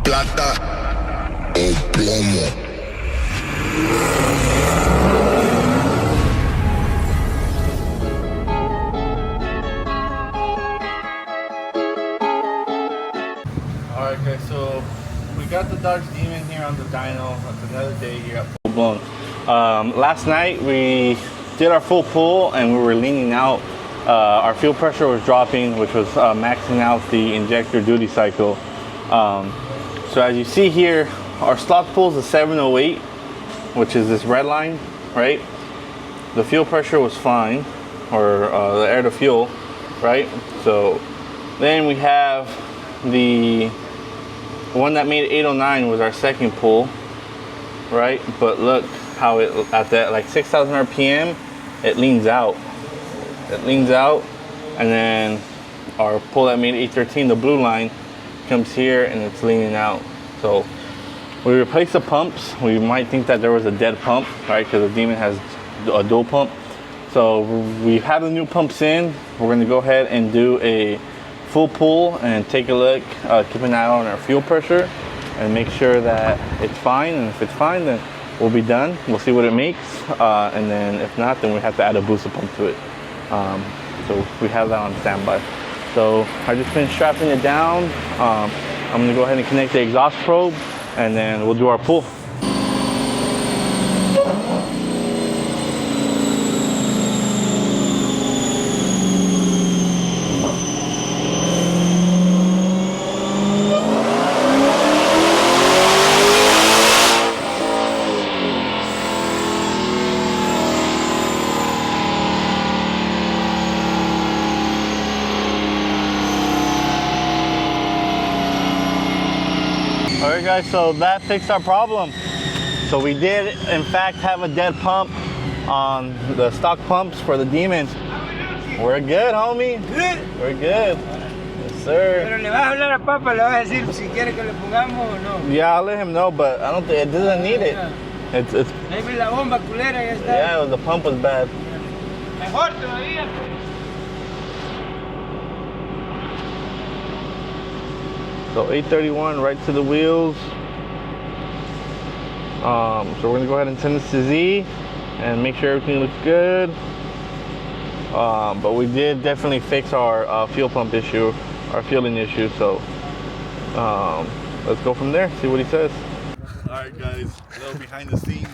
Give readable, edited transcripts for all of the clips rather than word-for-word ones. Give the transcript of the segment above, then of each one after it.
plata o plomo. Alright guys, so we got the Dodge Demon here on the dyno. It's another day here at full blown. Last night we did our full pull and we were leaning out. Our fuel pressure was dropping, which was maxing out the injector duty cycle. So as you see here, our slot pull is a 708, which is this red line, right? The fuel pressure was fine, or the air to fuel, right? So then we have the one that made 809 was our second pull, right? But look how it, at that like 6,000 RPM, it leans out. It leans out, and then our pull that made 813, the blue line, comes here and it's leaning out. So we replaced the pumps. We might think that there was a dead pump, right? Because the Demon has a dual pump. So we have the new pumps in. We're gonna go ahead and do a full pull and take a look, keep an eye on our fuel pressure and make sure that it's fine. And if it's fine, then we'll be done. We'll see what it makes. And then if not, then we have to add a booster pump to it. So we have that on standby. So I just finished strapping it down. I'm gonna go ahead and connect the exhaust probe and then we'll do our pull. Alright guys, so that fixed our problem. So we did in fact have a dead pump on the stock pumps for the Demon. We're good, homie. Good. We're good. Yes, sir. Pero le vas a hablar a Papa, le vas a decir si quiere que le pongamos o no. Yeah, I'll let him know, but I don't think it doesn't need it. It's Maybe la bomba culera ya está. yeah, the pump was bad. Mejor todavía. So 831 right to the wheels. So we're gonna go ahead and send this to Z and make sure everything looks good. But we did definitely fix our fuel pump issue, our fueling issue. So let's go from there, see what he says. All right guys, a little behind the scenes.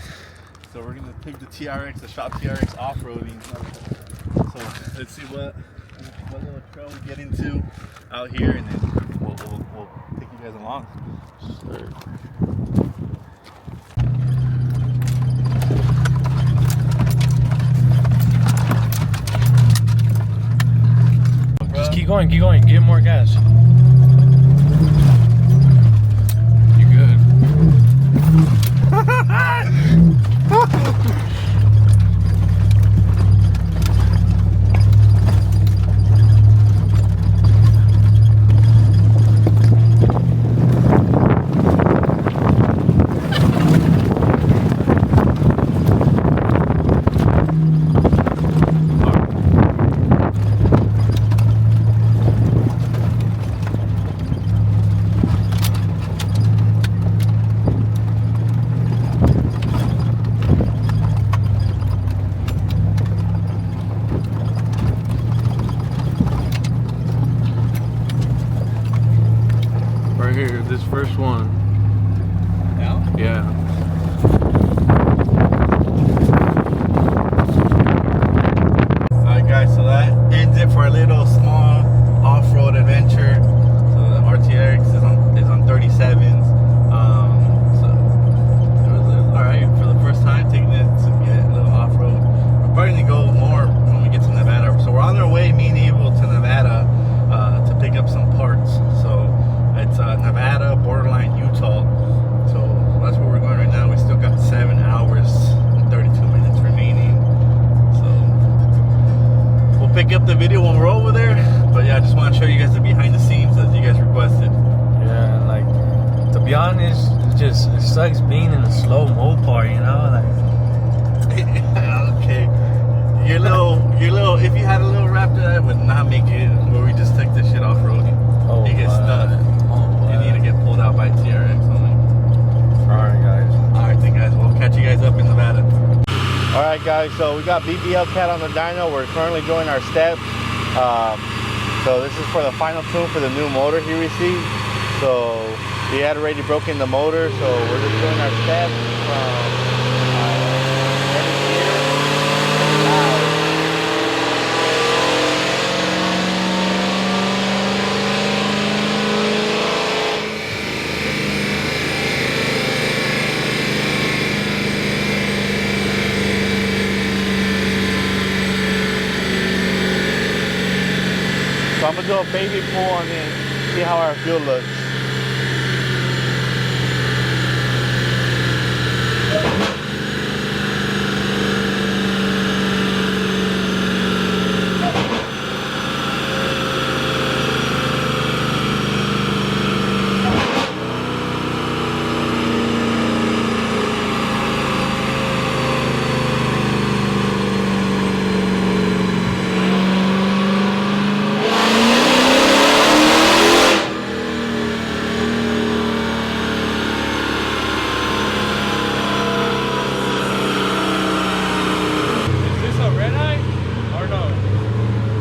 So we're gonna take the TRX, the shop TRX off-roading. So let's see what little trail we get into out here, and then we'll take you guys along. Just keep going, give more gas. You good. Right here, this first one. Yeah? Yeah. Alright guys, so that ends it for a little small off-road adventure. So the RTX is on 37s. So it was alright for the first time taking it to get a little off-road. We're probably gonna go more when we get to Nevada. So we're on our way, me and Evil, to Nevada to pick up some parts. So it's Nevada, borderline Utah. So that's where we're going right now. We still got 7 hours and 32 minutes remaining. So we'll pick up the video when we're over there. But yeah, I just want to show you guys the behind the scenes as you guys requested. Yeah, like, to be honest, it sucks being in the slow-mo part, you know? Like, Okay. Your little, if you had a little Raptor, that would not make it where we just took this shit off-roading. oh, You get stuck. Oh, You need to get pulled out by TRX. Alright guys, so we got Hellcat on the dyno. We're currently doing our steps. So this is for the final tune for the new motor he received. So he had already broken the motor, so we're just doing our steps from So I'm gonna do a baby pull on it, see how our fuel looks.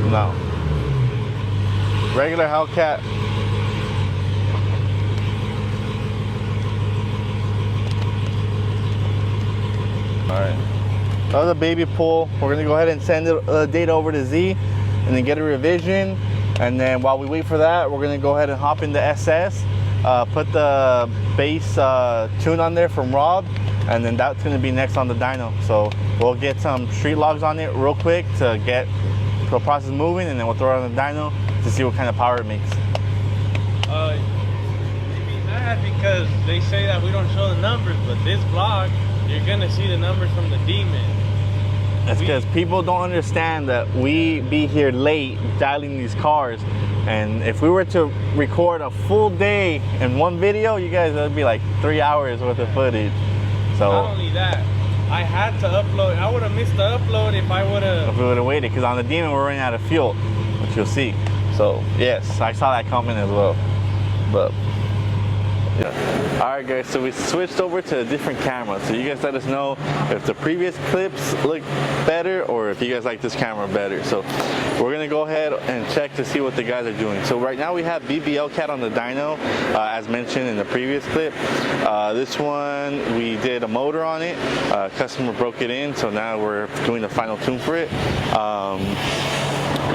No. Regular Hellcat. Alright. That was a baby pull. We're gonna go ahead and send the data over to Z and then get a revision. And then while we wait for that, we're gonna go ahead and hop into SS, put the base tune on there from Rob, and then that's gonna be next on the dyno. So we'll get some street logs on it real quick to get the process moving, and then we'll throw it on the dyno to see what kind of power it makes. You'd be mad because they say that we don't show the numbers, but this vlog, you're gonna see the numbers from the demon. That's because people don't understand that we be here late dialing these cars, and if we were to record a full day in one video, you guys, that'd be like 3 hours worth of footage. So not only that, I had to upload. I would have missed the upload if I would have. If we would have waited, because on the Demon we're running out of fuel, which you'll see. So yes, I saw that coming as well. But yeah. All right, guys. So we switched over to a different camera. So you guys let us know if the previous clips look better or if you guys like this camera better. So we're gonna go ahead and check to see what the guys are doing. So right now we have Hellcat on the dyno, as mentioned in the previous clip. This one we did a motor on it. Customer broke it in, so now we're doing the final tune for it.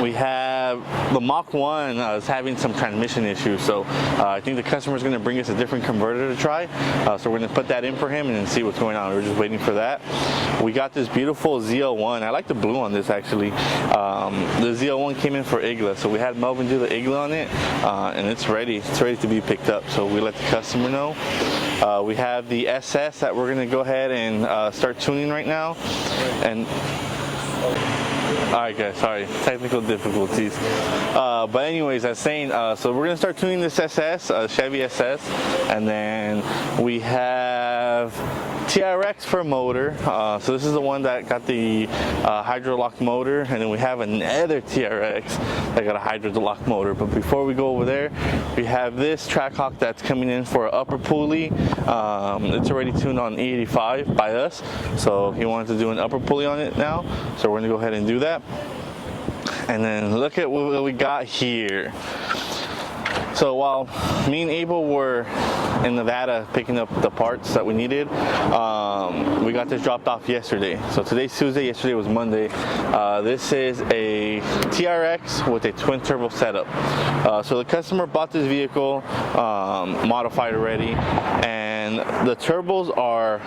We have the Mach 1 is having some transmission issues, so I think the customer is going to bring us a different converter to try. So we're going to put that in for him and then see what's going on. We're just waiting for that. We got this beautiful Z01. I like the blue on this actually. The Z01 came in for IGLA, so we had Melvin do the IGLA on it, and it's ready. It's ready to be picked up. So we let the customer know. We have the SS that we're going to go ahead and start tuning right now, and. Alright guys, sorry, technical difficulties. But anyways, I was saying, so we're gonna start tuning this SS, Chevy SS, and then we have TRX for a motor. So this is the one that got the hydro-lock motor, and then we have another TRX that got a hydro-lock motor. But before we go over there, we have this Trackhawk that's coming in for an upper pulley. It's already tuned on E85 by us, so he wanted to do an upper pulley on it now, so we're gonna go ahead and do that. And then look at what we got here. So while me and Abel were in Nevada picking up the parts that we needed, we got this dropped off yesterday. So today's Tuesday, yesterday was Monday. This is a TRX with a twin turbo setup. So the customer bought this vehicle modified already, and the turbos are,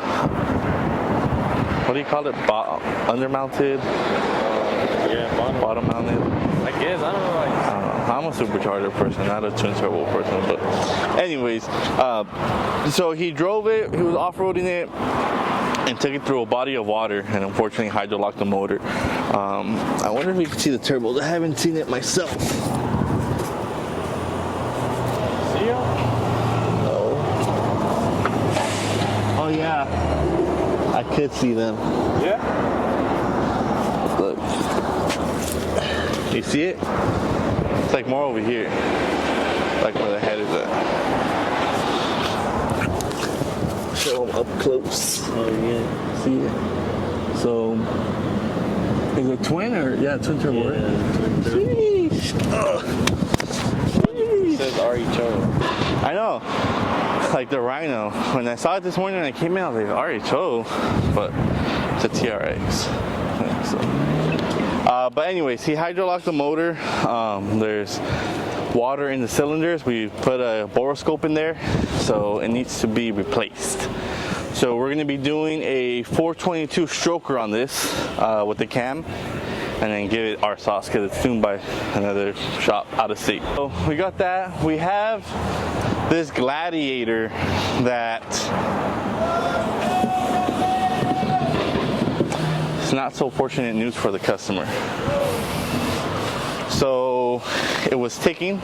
what do you call it, undermounted? Yeah, bottom mounted. I guess, I don't know. I'm a supercharger person, not a twin turbo person, but anyways, so he drove it, he was off-roading it, and took it through a body of water, and unfortunately hydro-locked the motor. I wonder if you can see the turbos. I haven't seen it myself. See ya? No. Oh yeah, I could see them. Yeah? Look. You see it? It's like more over here, like where the head is at. Show them up close. Oh yeah. See it? So, is it twin or yeah, twin turbo? Yeah, Right? twin turbo. Sheesh. It says RHO. I know. Like the Rhino. When I saw it this morning and I came in, I was like, RHO, but it's a TRX. Yeah, so. But anyways, he hydrolocked the motor. There's water in the cylinders. We put a boroscope in there, so it needs to be replaced. So we're going to be doing a 422 stroker on this with the cam, and then give it our sauce because it's tuned by another shop out of state. So we got that. We have this Gladiator that it's not so fortunate news for the customer. So it was ticking.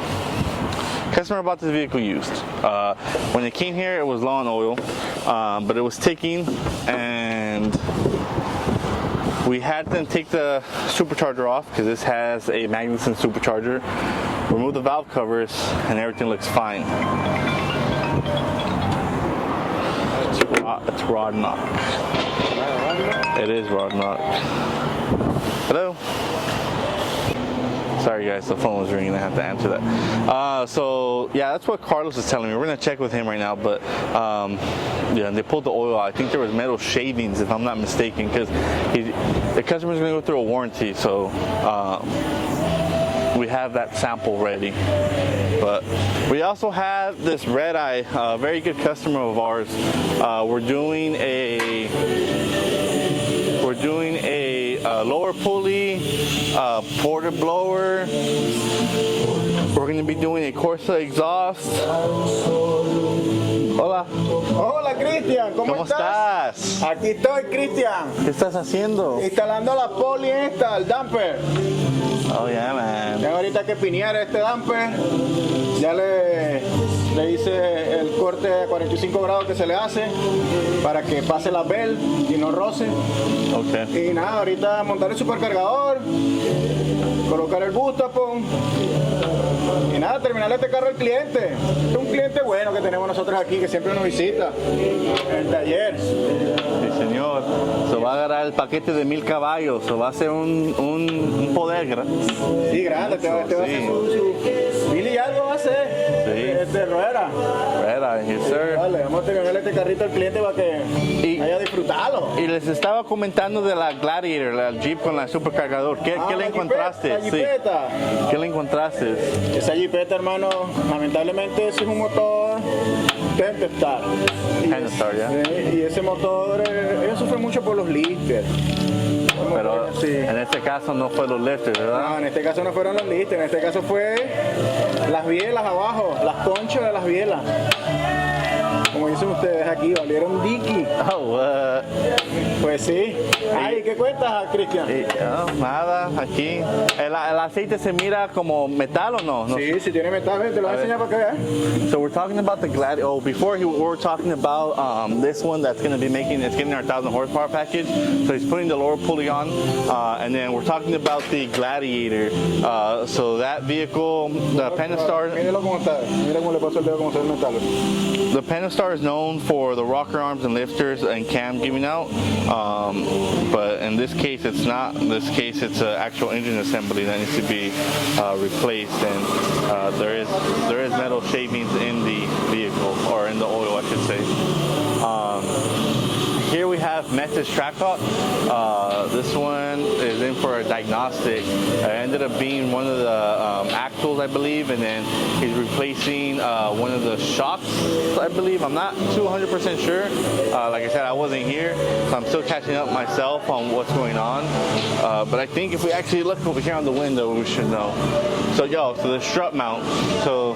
Customer bought this vehicle used. When it came here, it was low on oil, but it was ticking, and we had them take the supercharger off because this has a Magnuson supercharger. Remove the valve covers, and everything looks fine. It's rod knock. It is rod knock. Hello? Sorry guys, the phone was ringing, I have to answer that. So yeah, that's what Carlos is telling me. We're gonna check with him right now, but yeah, and they pulled the oil out. I think there was metal shavings, if I'm not mistaken, because the customer's gonna go through a warranty, so we have that sample ready. But we also have this Red Eye, a very good customer of ours. We're doing a lower pulley, porter blower. We're going to be doing a Corsa exhaust. Hola. Hola, Cristian, ¿cómo estás? Aquí estoy, Cristian. ¿Qué estás haciendo? Instalando la poli esta, el damper. Oh yeah, man. Tengo ahorita que pinear este damper. Ya le hice el corte a 45 grados que se le hace para que pase la bell y no roce. Okay. Y nada, ahorita montar el supercargador, colocar el bustapon y nada, terminarle este carro al cliente. Es un cliente bueno que tenemos nosotros aquí, que siempre nos visita en el taller. Sí, señor. Se va a agarrar el paquete de 1000 caballos. Se va a hacer un poder grande. Sí, grande. Te va a hacer su 1000 y algo va a hacer. Sí. De rueda. Rueda, yes sir. Vale, vamos a terminarle este carrito al cliente para que haya disfrutado. Y les estaba comentando de la Gladiator, la Jeep con la supercargador. ¿Qué le encontraste? La jipeta. Sí. ¿Qué le encontraste? Esa jipeta, hermano, lamentablemente ese es un motor Pentastar. Pentastar, ya. Y ese motor, ellos sufren mucho por los lifters. Pero sí. En este caso no fue los lifters, ¿verdad? No, en este caso no fueron los lifters, en este caso fue las bielas abajo, las conchas de las bielas. Como dicen ustedes aquí, valieron dicky. Oh, what? Pues sí. Ay, ¿qué cuentas, Cristian? Nada, aquí. ¿El aceite se mira como metal o no? Sí, sí tiene metal, te lo voy a enseñar para que veas. So we're talking about the Gladiator. Oh, before we were talking about this one that's going to be getting our 1000 horsepower package. So he's putting the lower pulley on, and then we're talking about the Gladiator. So that vehicle, the Pentastar. Míralo cómo está. Mira cómo le pasó el dedo, cómo se ve el metal. The Pentastar is known for the rocker arms and lifters and cam giving out, but in this case it's not. In this case it's an actual engine assembly that needs to be replaced, and there is metal shavings in the vehicle, or in the oil I should say. Here we have Metis Trackhawk. This one is in for a diagnostic. It ended up being one of the axles, I believe, and then he's replacing one of the shocks, I believe. I'm not 200% sure. Like I said, I wasn't here, so I'm still catching up myself on what's going on. But I think if we actually look over here on the window, we should know. So the strut mount. So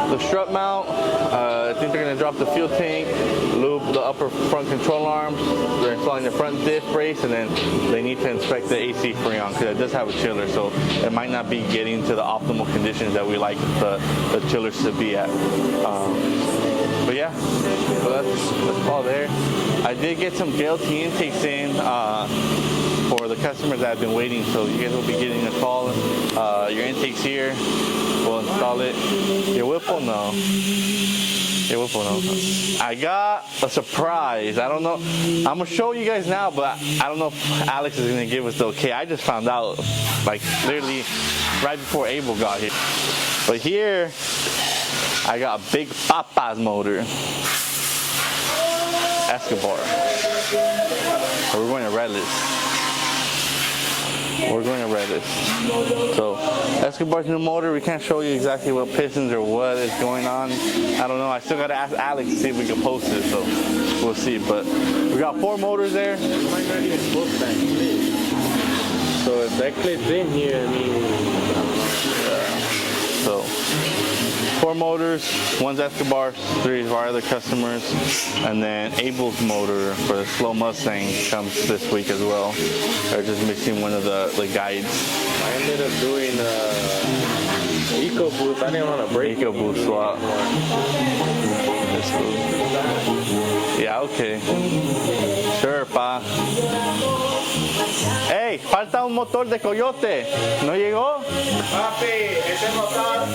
the strut mount, I think they're gonna drop the fuel tank, lube the upper front control arm. They're installing the front diff brace, and then they need to inspect the AC Freon because it does have a chiller, so it might not be getting to the optimal conditions that we like the chillers to be at. But yeah, so that's all there. I did get some JLT intakes in for the customers that have been waiting, so you guys will be getting a call. Your intake's here. We'll install it. Your whip will know. Yeah, we'll put on. I got a surprise. I don't know. I'm gonna show you guys now, but I don't know if Alex is gonna give us the okay. I just found out, like literally right before Abel got here. But here, I got a big Papa's motor, Escobar. We're going to Redless. We're going to Redless. So Escobar's new motor. We can't show you exactly what pistons or what is going on. I don't know. I still gotta ask Alex to see if we can post it. So we'll see. But we got 4 motors there. It might not even post that clip. So if that clip's in here, I mean, So 4 motors, 1's Escobar, 3 of our other customers, and then Abel's motor for the slow Mustang comes this week as well. They're just missing one of the guides. I ended up doing Eco Boost. I didn't want to break Eco Boost swap. Yeah, okay. Sure, pa. Hey, falta un motor de Coyote. ¿No llegó? Papi, ese motor.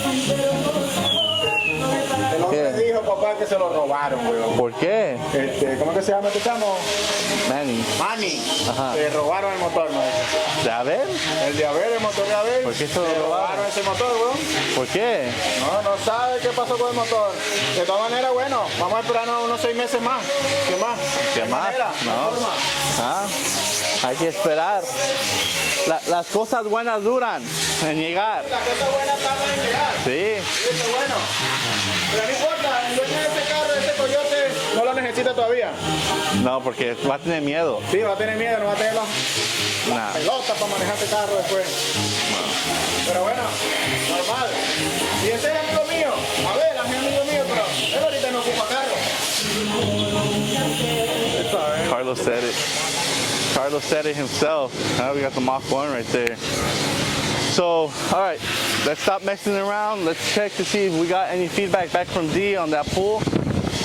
El hombre dijo, papá, que se lo robaron, weón. ¿Por qué? ¿Cómo que se llama este chamo? Manny. Manny. Ajá. Se robaron el motor, ¿no? ¿De Abel? El de Abel, el motor de Abel. ¿Por qué se lo Le robaron? ese motor, weón. ¿Por qué? No sabe qué pasó con el motor. De todas maneras, bueno, vamos a esperarnos unos 6 meses más. ¿Qué más? ¿Qué más? manera? No. Ah, hay que esperar. Las cosas buenas duran en llegar. Las cosas buenas tardan en llegar. Sí. Eso es bueno. Pero no importa, el dueño de ese carro, ese Coyote, no lo necesita todavía. No, porque va a tener miedo. Sí, va a tener miedo, no va a tener las Nah. pelotas para manejar este carro después. Pero bueno, normal. Y ese es amigo mío. A ver, es amigo mío, pero él ahorita no ocupa carro. Carlos said it. Carlos said it himself. We got the Mach 1 right there. So, all right, let's stop messing around. Let's check to see if we got any feedback back from D on that pool.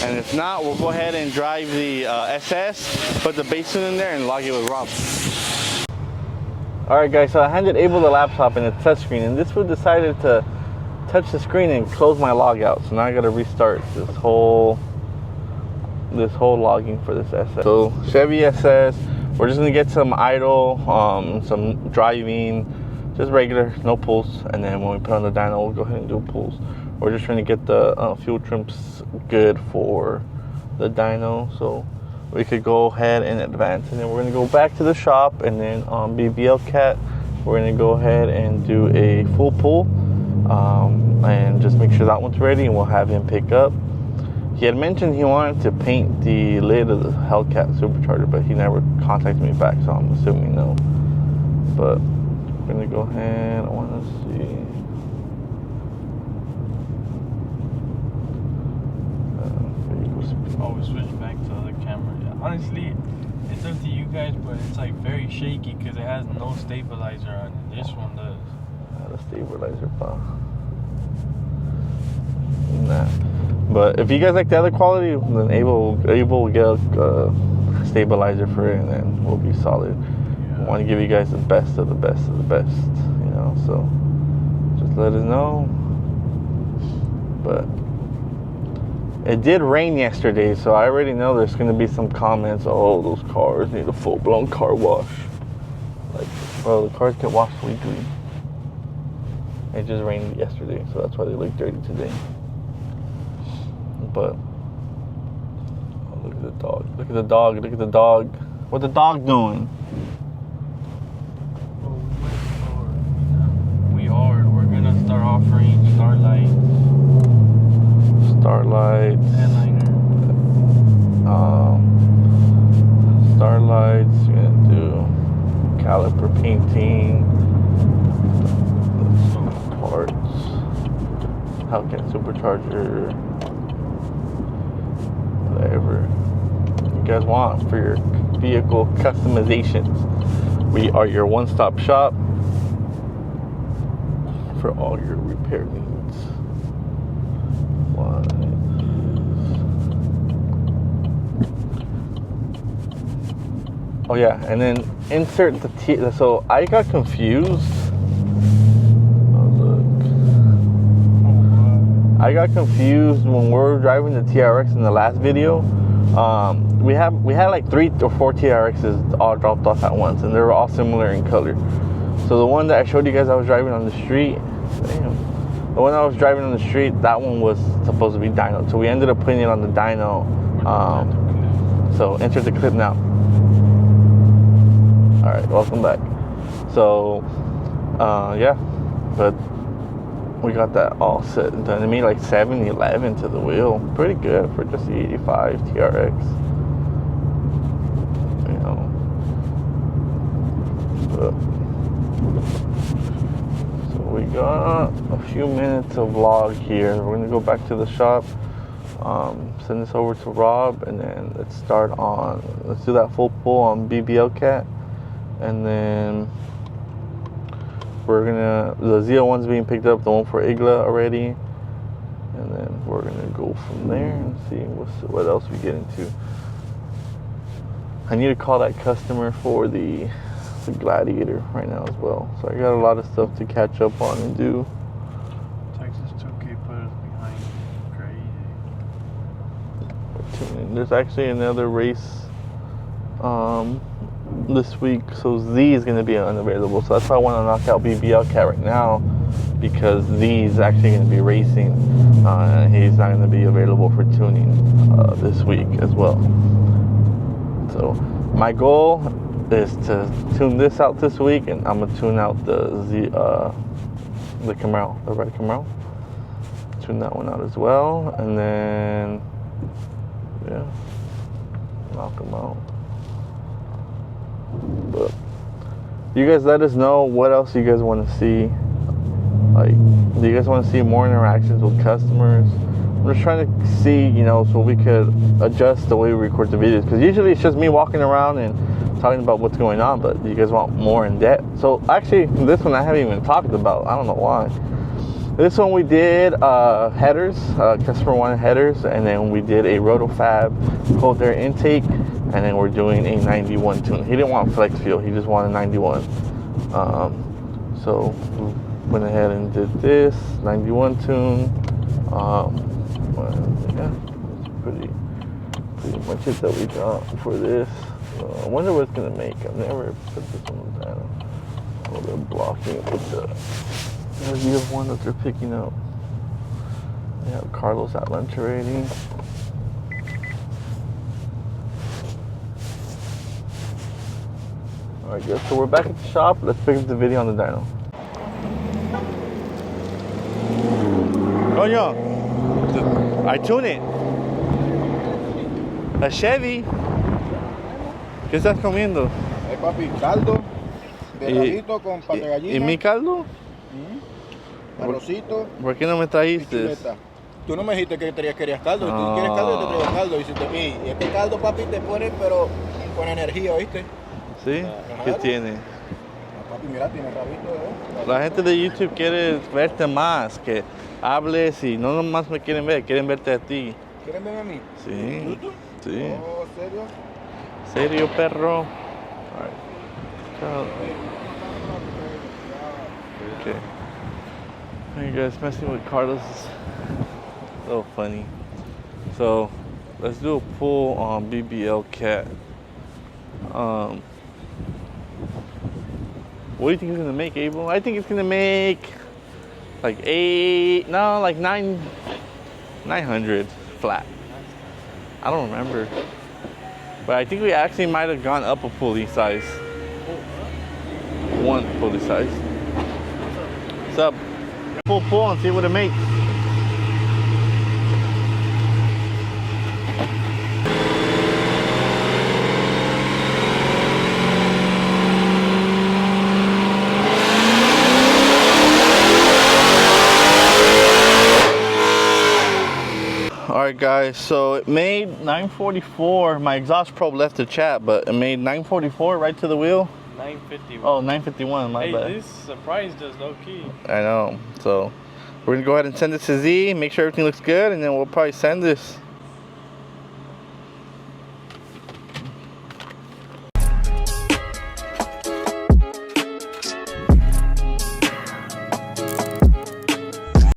And if not, we'll go ahead and drive the SS, put the base in there, and log it with Rob. All right, guys, so I handed Abel the laptop and the touchscreen, and this one decided to touch the screen and close my log out. So now I got to restart this whole logging for this SS. So Chevy SS, we're just gonna get some idle, some driving, just regular, no pulls, and then when we put on the dyno, we'll go ahead and do pulls. We're just trying to get the fuel trims good for the dyno, so we could go ahead and advance. And then we're gonna go back to the shop, and then on Hellcat, we're gonna go ahead and do a full pull, and just make sure that one's ready, and we'll have him pick up. He had mentioned he wanted to paint the lid of the Hellcat supercharger, but he never contacted me back, so I'm assuming no. But we're gonna go ahead. I want to see. Always switch back to the other camera. Yeah. Honestly, it's up to you guys, but it's like very shaky because it has no stabilizer on it. This one does. The stabilizer pump. Nah. But if you guys like the other quality, then Abel will get a stabilizer for it, and then we'll be solid. Yeah. We want to give you guys the best of the best of the best, you know. So just let us know. But it did rain yesterday, so I already know there's going to be some comments. Oh, those cars need a full-blown car wash. Like, well, the cars get washed weekly. It just rained yesterday, so that's why they look dirty today. But oh, look at the dog. Look at the dog. Look at the dog. What's the dog doing? We're gonna start offering starlights. Headliner. Starlights. We're gonna do caliper painting. Parts. Hellcat supercharger. Whatever you guys want for your vehicle customizations. We are your one-stop shop for all your repair needs. Oh yeah, and then insert the T. So I got confused. Oh look. I got confused when we were driving the TRX in the last video. We had like 3 or 4 TRXs all dropped off at once, and they were all similar in color. So the one that I showed you guys I was driving on the street, the one I was driving on the street, that one was supposed to be dyno. So we ended up putting it on the dyno. So enter the clip now. All right, welcome back. So yeah, but we got that all set and done. It made like 711 to the wheel. Pretty good for just the 85 TRX. You know. But, so we got a few minutes of vlog here. We're gonna go back to the shop, send this over to Rob, and then let's do that full pull on Hellcat, and then the Z01's being picked up, the one for IGLA already, and then we're gonna go from there and see what else we get into. I need to call that customer for the Gladiator right now as well, so I got a lot of stuff to catch up on and do. Texas 2K put us behind. Crazy. There's actually another race this week, so Z is going to be unavailable, so that's why I want to knock out Hellcat right now, because Z is actually going to be racing. He's not going to be available for tuning this week as well. So my goal is to tune this out this week, and I'm gonna tune out the Camaro, the red Camaro. Tune that one out as well, and then yeah, knock them out. But you guys let us know what else you guys want to see. Like, do you guys want to see more interactions with customers? I'm just trying to see, you know, so we could adjust the way we record the videos, because usually it's just me walking around and talking about what's going on, but you guys want more in depth. So actually, this one I haven't even talked about. I don't know why. This one we did headers, customer wanted headers, and then we did a rotofab cold air intake, and then we're doing a 91 tune. He didn't want flex fuel, he just wanted 91. So we went ahead and did this 91 tune. Yeah, that's pretty much it that we got for this. I wonder what it's gonna make. I've never put this on the dyno. Oh, they're blocking it with the one that they're picking up. They have Carlos at lunch already. Alright guys, so we're back at the shop. Let's pick up the video on the dyno. Coño, I tune it. La Chevy. ¿Qué estás comiendo? Papi, caldo de rabito con pata de gallina. ¿Y mi caldo? Arrocito. ¿Por qué no me trajiste? Pichuleta. Tú no me dijiste que querías caldo. Si tú quieres caldo, yo te traigo caldo. Y este caldo, papi, te pone, pero con energía, ¿oíste? ¿Sí? ¿Qué tiene? Papi, mira, tiene rabito, La gente de YouTube quiere verte más, que hables, y no nomás me quieren ver, quieren verte a ti. ¿Quieren verme a mí? Sí. ¿YouTube? Sí. Oh, ¿serio? ¿Serio, perro? All right. Okay. Hey guys, messing with Carlos is a little funny. So let's do a pull on Hellcat. What do you think it's gonna make, Abel? I think it's gonna make like 900 flat. I don't remember. But I think we actually might have gone up a pulley size. One pulley size. What's up? Pull and see what it makes. Alright guys, so it made 944. My exhaust probe left the chat, but it made 944 right to the wheel. 951. Oh, 951, my bad. This surprised us low key. I know. So we're gonna go ahead and send this to Z, make sure everything looks good, and then we'll probably send this.